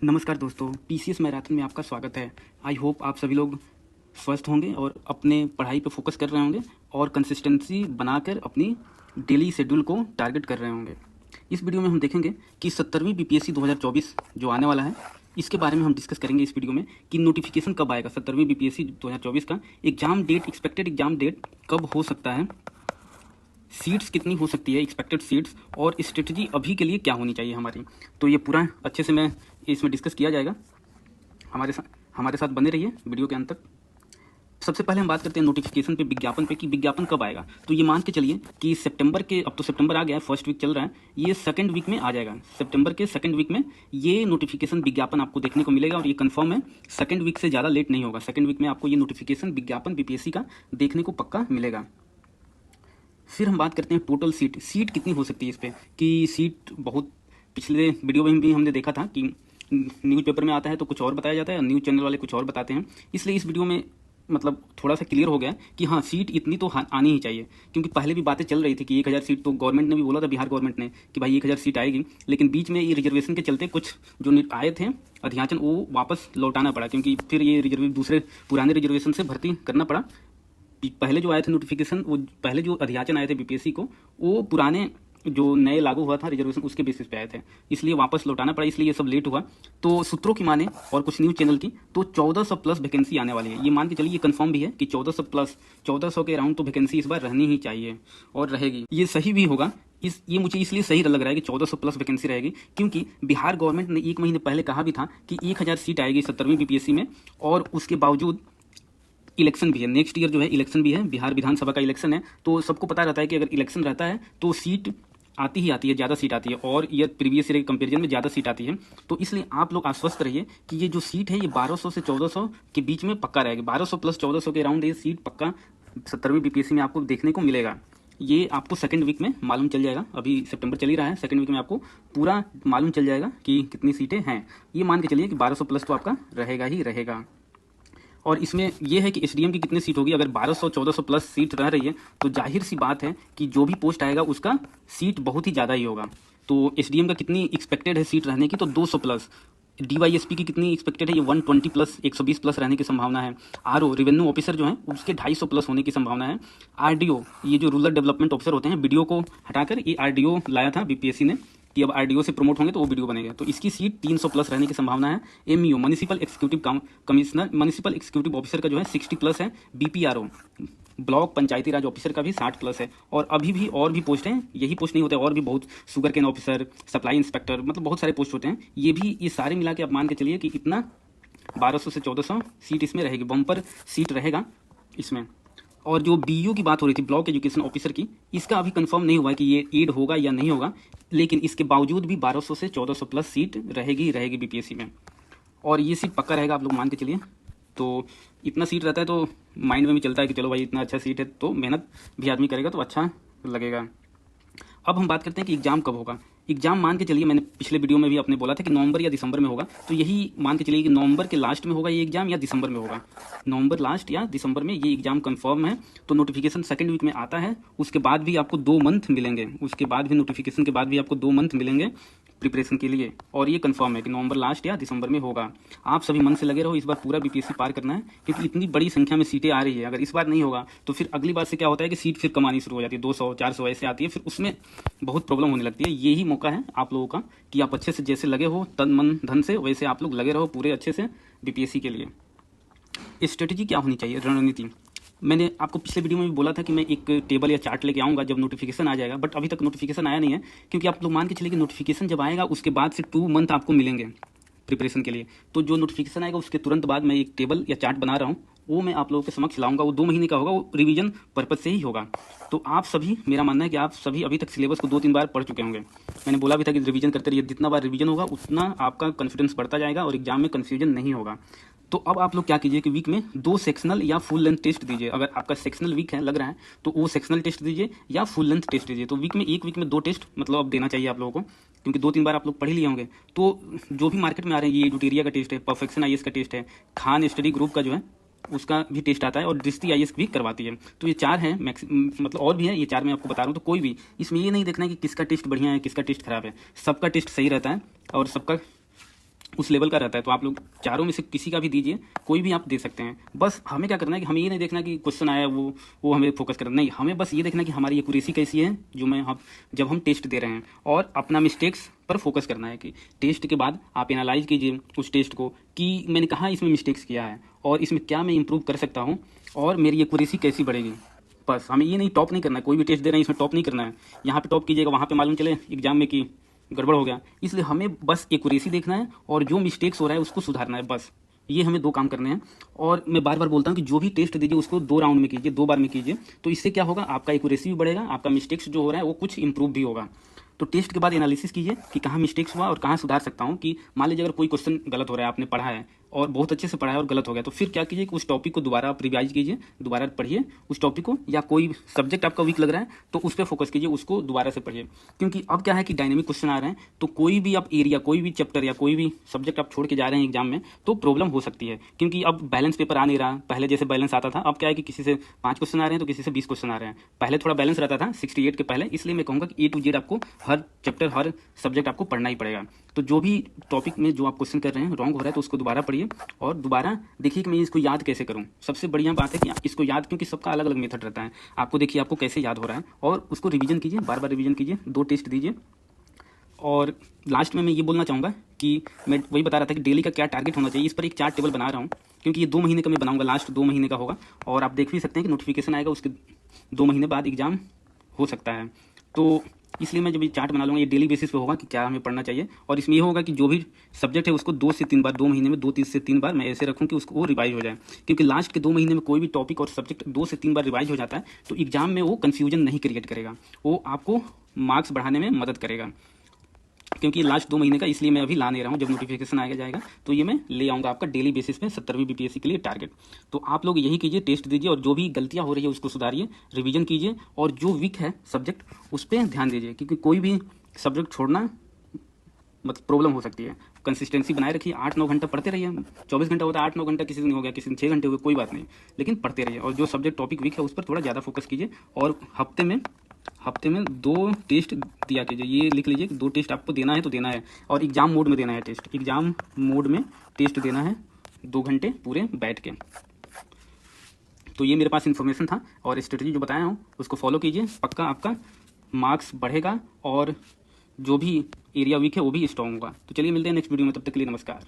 नमस्कार दोस्तों, PCS marathon में आपका स्वागत है। आई होप आप सभी लोग स्वस्थ होंगे और अपने पढ़ाई पे फोकस कर रहे होंगे और कंसिस्टेंसी बनाकर अपनी डेली शेड्यूल को टारगेट कर रहे होंगे। इस वीडियो में हम देखेंगे कि 70वीं बीपीएससी 2024 जो आने वाला है, इसके बारे में हम डिस्कस करेंगे इस वीडियो में कि नोटिफिकेशन कब आएगा। 70वीं बीपीएससी 2024 का exam date, expected exam date कब हो सकता है, सीट्स कितनी हो सकती है एक्सपेक्टेड सीट्स, और स्ट्रेटजी अभी के लिए क्या होनी चाहिए हमारी। तो ये पूरा अच्छे से मैं इसमें डिस्कस किया जाएगा। हमारे साथ बने रहिए वीडियो के अंत तक। सबसे पहले हम बात करते हैं नोटिफिकेशन पे, विज्ञापन पे कि विज्ञापन कब आएगा। तो ये मान के चलिए कि सितंबर के, अब तो सितंबर आ गया है, फर्स्ट वीक चल रहा है, ये सेकंड वीक में आ जाएगा। सितंबर के सेकंड वीक में ये नोटिफिकेशन विज्ञापन आपको देखने को मिलेगा और ये कंफर्म है, सेकंड वीक से ज़्यादा लेट नहीं होगा। सेकंड वीक में आपको ये नोटिफिकेशन विज्ञापन बीपीएससी का देखने को पक्का मिलेगा। फिर हम बात करते हैं टोटल सीट कितनी हो सकती है इस पर, कि सीट बहुत, पिछले वीडियो में भी हमने देखा था कि न्यूज़ पेपर में आता है तो कुछ और बताया जाता है, न्यूज़ चैनल वाले कुछ और बताते हैं। इसलिए इस वीडियो में मतलब थोड़ा सा क्लियर हो गया कि हाँ, सीट इतनी तो आनी ही चाहिए, क्योंकि पहले भी बातें चल रही थी कि 1000 सीट, तो गवर्नमेंट ने भी बोला था, बिहार गवर्नमेंट ने, कि भाई 1000 सीट आएगी। लेकिन बीच में ये रिजर्वेशन के चलते कुछ जो आए थे अध्याचन, वो वापस लौटाना पड़ा, क्योंकि फिर ये दूसरे पुराने रिजर्वेशन से भर्ती करना पड़ा। पहले जो आए थे नोटिफिकेशन, वो पहले जो अध्याचन आए थे बीपीएससी को, वो पुराने जो नए लागू हुआ था रिजर्वेशन, उसके बेसिस पे आए थे, इसलिए वापस लौटाना पड़ा, इसलिए ये सब लेट हुआ। तो सूत्रों की माने और कुछ न्यूज़ चैनल की, तो 1400 प्लस वैकेंसी आने वाली है। ये मान के चलिए, ये कंफर्म भी है कि 1400 प्लस, 1400 के अराउंड तो वैकेंसी इस बार रहनी ही चाहिए और रहेगी। ये सही भी होगा, ये मुझे इसलिए सही लग रहा है कि 1400 प्लस वैकेंसी रहेगी, क्योंकि बिहार गवर्नमेंट ने 1 महीने पहले कहा भी था कि 1000 सीट आएगी 70वीं बीपीएससी में, और उसके बावजूद इलेक्शन भी है, नेक्स्ट ईयर जो है इलेक्शन भी है, बिहार विधानसभा का इलेक्शन है। तो सबको पता रहता है कि अगर इलेक्शन रहता है तो सीट आती ही आती है, ज़्यादा सीट आती है, और ईयर प्रीवियस ईयर के कंपेरिजन में ज़्यादा सीट आती है। तो इसलिए आप लोग आश्वस्त रहिए कि ये जो सीट है ये 1200 से 1400 के बीच में पक्का रहेगी। 1200 प्लस 1400 के अराउंड ये सीट पक्का 70वीं बीपीएससी में आपको देखने को मिलेगा। ये आपको सेकंड वीक में मालूम चल जाएगा, अभी सितंबर चल ही रहा है, सेकंड वीक में आपको पूरा मालूम चल जाएगा कि कितनी सीटें हैं। ये मान के चलिए कि 1200 प्लस तो आपका रहेगा ही रहेगा। और इसमें यह है कि एसडीएम की कितनी सीट होगी। अगर 1200-1400 प्लस सीट रह रही है तो जाहिर सी बात है कि जो भी पोस्ट आएगा उसका सीट बहुत ही ज़्यादा ही होगा। तो एसडीएम का कितनी एक्सपेक्टेड है सीट रहने की, तो 200 प्लस। डीवाईएसपी की कितनी एक्सपेक्टेड है, ये 120 प्लस, 120 प्लस रहने की संभावना है। आरओ रेवेन्यू ऑफिसर जो है उसके 250 प्लस होने की संभावना है। आरडीओ, ये जो रूरल डेवलपमेंट ऑफिसर होते हैं, बीडीओ को हटाकर ये आरडीओ लाया था बीपीएससी ने कि अब आरडीओ से प्रमोट होंगे तो वो बीडीओ बनेगा, तो इसकी सीट 300 प्लस रहने की संभावना है। MEO, municipal executive commissioner, municipal executive officer का जो है 60 प्लस है। बीपीआरओ, ब्लॉक पंचायती राज ऑफिसर का भी 60 प्लस है। और अभी भी और भी पोस्ट हैं, यही पोस्ट नहीं होते, और भी बहुत, sugar cane officer, supply inspector, मतलब बहुत सारे पोस्ट होते हैं। ये सारे मिला के आप मान के चलिए कि इतना 1200 से 1400 सीट इसमें रहेगी, बम्पर सीट रहेगा इसमें। और जो बीयू की बात हो रही थी, ब्लॉक एजुकेशन ऑफिसर की, इसका अभी कंफर्म नहीं हुआ है कि ये एड होगा या नहीं होगा, लेकिन इसके बावजूद भी 1200 से 1400 प्लस सीट रहेगी बीपीएससी में, और ये सीट पक्का रहेगा, आप लोग मान के चलिए। तो इतना सीट रहता है तो माइंड में भी चलता है कि चलो भाई इतना अच्छा सीट है तो मेहनत भी आदमी करेगा तो अच्छा लगेगा। अब हम बात करते हैं कि एग्ज़ाम कब होगा। एग्ज़ाम मान के चलिए, मैंने पिछले वीडियो में भी आपने बोला था कि नवंबर या दिसंबर में होगा, तो यही मान के चलिए कि नवंबर के लास्ट में होगा ये एग्ज़ाम या दिसंबर में होगा। नवंबर लास्ट या दिसंबर में ये एग्ज़ाम कंफर्म है। तो नोटिफिकेशन सेकंड वीक में आता है, उसके बाद भी आपको 2 मंथ मिलेंगे, उसके बाद भी नोटिफिकेशन के बाद भी आपको 2 मंथ मिलेंगे प्रिपरेशन के लिए, और ये कंफर्म है कि नवंबर लास्ट या दिसंबर में होगा। आप सभी मन से लगे रहो, इस बार पूरा बीपीएससी पार करना है, क्योंकि इतनी बड़ी संख्या में सीटें आ रही है। अगर इस बार नहीं होगा तो फिर अगली बार से क्या होता है कि सीट फिर कम आनी शुरू हो जाती है, 200-400 ऐसे आती है, फिर उसमें बहुत प्रॉब्लम होने लगती है। यही मौका है आप लोगों का कि आप अच्छे से, जैसे लगे हो तन मन धन से, वैसे आप लोग लगे रहो पूरे अच्छे से बीपीएससी के लिए। स्ट्रेटजी क्या होनी चाहिए, रणनीति। मैंने आपको पिछले वीडियो में भी बोला था कि मैं एक टेबल या चार्ट लेके आऊँगा जब नोटिफिकेशन आ जाएगा, बट अभी तक नोटिफिकेशन आया नहीं है, क्योंकि आप लोग मान के चलिए कि नोटिफिकेशन जब आएगा उसके बाद से 2 मंथ आपको मिलेंगे प्रिपरेशन के लिए। तो जो नोटिफिकेशन आएगा उसके तुरंत बाद मैं एक टेबल या चार्ट बना रहा हूँ, वो मैं आप लोगों के समक्ष लाऊंगा। वो 2 महीने का होगा, वो रिवीजन पर्पज से ही होगा। तो आप सभी, मेरा मानना है कि आप सभी अभी तक सिलेबस को 2-3 बार पढ़ चुके होंगे। मैंने बोला भी था कि रिवीजन करते रहिए, जितना बार रिवीजन होगा उतना आपका कॉन्फिडेंस बढ़ता जाएगा और एग्जाम में कन्फ्यूजन नहीं होगा। तो अब आप लोग क्या कीजिए कि वीक में 2 सेक्शनल या फुल लेंथ टेस्ट दीजिए। अगर आपका सेक्शनल वीक है लग रहा है तो वो सेक्शनल टेस्ट दीजिए या फुल लेंथ टेस्ट दीजिए। तो एक वीक में 2 टेस्ट मतलब अब देना चाहिए आप लोगों को, क्योंकि 2-3 बार आप लोग पढ़ ही लिए होंगे। तो जो भी मार्केट में आ रहे हैं, ये एडुटेरिया का टेस्ट है, परफेक्शन आईएएस का टेस्ट है, खान स्टडी ग्रुप का जो है उसका भी टेस्ट आता है, और दृष्टि आईएएस भी करवाती है। तो ये 4 हैं, मतलब और भी है, ये 4 मैं आपको बता रहा हूँ। तो कोई भी इसमें ये नहीं देखना है कि किसका टेस्ट बढ़िया है किसका टेस्ट खराब है, सबका टेस्ट सही रहता है और सबका उस लेवल का रहता है। तो आप लोग चारों में से किसी का भी दीजिए, कोई भी आप दे सकते हैं। बस हमें क्या करना है कि हमें ये नहीं देखना कि क्वेश्चन आया वो हमें फोकस करना नहीं, हमें बस ये देखना है कि हमारी एक्यूरेसी कैसी है जो मैं जब हम टेस्ट दे रहे हैं, और अपना मिस्टेक्स पर फोकस करना है कि टेस्ट के बाद आप एनालाइज कीजिए उस टेस्ट को कि मैंने कहाँ इसमें मिस्टेक्स किया है और इसमें क्या मैं इंप्रूव कर सकता हूँ और मेरी एक्यूरेसी कैसी बढ़ेगी। बस हमें ये नहीं टॉप नहीं करना है, कोई भी टेस्ट दे रहे हैं इसमें टॉप नहीं करना है। यहाँ पे टॉप कीजिएगा, वहाँ पे मालूम चले एग्जाम में कि गड़बड़ हो गया। इसलिए हमें बस एक्यूरेसी देखना है और जो मिस्टेक्स हो रहा है उसको सुधारना है, बस ये हमें 2 काम करने हैं। और मैं बार बार बोलता हूँ कि जो भी टेस्ट दीजिए उसको 2 राउंड में कीजिए, 2 बार में कीजिए। तो इससे क्या होगा, आपका एक्यूरेसी भी बढ़ेगा, आपका मिस्टेक्स जो हो रहा है वो कुछ इंप्रूव भी होगा। तो टेस्ट के बाद एनालिसिस कीजिए कि कहाँ मिस्टेक्स हुआ और कहाँ सुधार सकता हूँ। कि मान लीजिए अगर कोई क्वेश्चन गलत हो रहा है, आपने पढ़ा है और बहुत अच्छे से पढ़ा है और गलत हो गया, तो फिर क्या कीजिए कि उस टॉपिक को दोबारा आप रिवाइज कीजिए, दोबारा पढ़िए उस टॉपिक को। या कोई सब्जेक्ट आपका वीक लग रहा है तो उस पर फोकस कीजिए, उसको दोबारा से पढ़िए। क्योंकि अब क्या है कि डायनेमिक क्वेश्चन आ रहे हैं, तो कोई भी आप एरिया, कोई भी चैप्टर या कोई भी सब्जेक्ट आप छोड़ के जा रहे हैं एग्जाम में तो प्रॉब्लम हो सकती है। क्योंकि अब बैलेंस पेपर आ नहीं रहा, पहले जैसे बैलेंस आता था, अब क्या है कि किसी से 5 क्वेश्चन आ रहे हैं तो किसी से 20 क्वेश्चन आ रहे हैं। पहले थोड़ा बैलेंस रहता था 68 के पहले। इसलिए मैं कहूँगा कि A to Z आपको हर चैप्टर, हर सब्जेक्ट आपको पढ़ना ही पड़ेगा। तो जो भी टॉपिक में जो आप क्वेश्चन कर रहे हैं रॉन्ग हो रहा है तो उसको दोबारा पढ़िए और दोबारा देखिए कि मैं इसको याद कैसे करूं। सबसे बढ़िया बात है कि इसको याद, क्योंकि सबका अलग अलग मेथड रहता है, आपको देखिए आपको कैसे याद हो रहा है और उसको रिवीजन कीजिए, बार बार रिवीजन कीजिए, 2 टेस्ट दीजिए। और लास्ट में मैं ये बोलना चाहूँगा कि मैं वही बता रहा था कि डेली का क्या टारगेट होना चाहिए। इस पर एक चार्ट टेबल बना रहा हूँ, क्योंकि ये 2 महीने का मैं बनाऊंगा, लास्ट 2 महीने का होगा। और आप देख भी सकते हैं कि नोटिफिकेशन आएगा, उसके 2 महीने बाद एग्जाम हो सकता है। तो इसलिए मैं जब ये चार्ट बना लूँगा, ये डेली बेसिस पे होगा कि क्या हमें पढ़ना चाहिए। और इसमें ये होगा कि जो भी सब्जेक्ट है उसको 2 से 3 बार, 2 महीने में 2 से 3 बार मैं ऐसे रखूँ कि उसको वो रिवाइज हो जाए। क्योंकि लास्ट के 2 महीने में कोई भी टॉपिक और सब्जेक्ट 2 से 3 बार रिवाइज हो जाता है तो एग्जाम में वो कन्फ्यूजन नहीं क्रिएट करेगा, वो आपको मार्क्स बढ़ाने में मदद करेगा। क्योंकि लास्ट 2 महीने का इसलिए मैं अभी ला नहीं रहा हूँ, जब नोटिफिकेशन आएगा जाएगा तो ये मैं ले आऊँगा आपका डेली बेसिस पे 70वीं बीपीएससी के लिए टारगेट। तो आप लोग यही कीजिए, टेस्ट दीजिए और जो भी गलतियाँ हो रही है उसको सुधारिए, रिवीजन कीजिए और जो वीक है सब्जेक्ट उस पर ध्यान दीजिए। क्योंकि कोई भी सब्जेक्ट छोड़ना मतलब प्रॉब्लम हो सकती है। कंसिस्टेंसी बनाए रखिए, 8-9 घंटा पढ़ते रहिए। 24 घंटा होता है, 8-9 घंटा किसी दिन हो गया, किसी दिन 6 घंटे हो गए, कोई बात नहीं, लेकिन पढ़ते रहिए। और जो सब्जेक्ट टॉपिक वीक है उस पर थोड़ा ज़्यादा फोकस कीजिए और हफ्ते में 2 टेस्ट दिया कीजिए। ये लिख लीजिए कि 2 टेस्ट आपको देना है तो देना है, और एग्जाम मोड में देना है टेस्ट, एग्जाम मोड में टेस्ट देना है 2 घंटे पूरे बैठ के। तो ये मेरे पास इन्फॉर्मेशन था और स्ट्रेटजी जो बताया हूँ उसको फॉलो कीजिए, पक्का आपका मार्क्स बढ़ेगा और जो भी एरिया वीक है वो भी स्ट्रॉन्ग होगा। तो चलिए मिलते हैं नेक्स्ट वीडियो में, तब तक के लिए नमस्कार।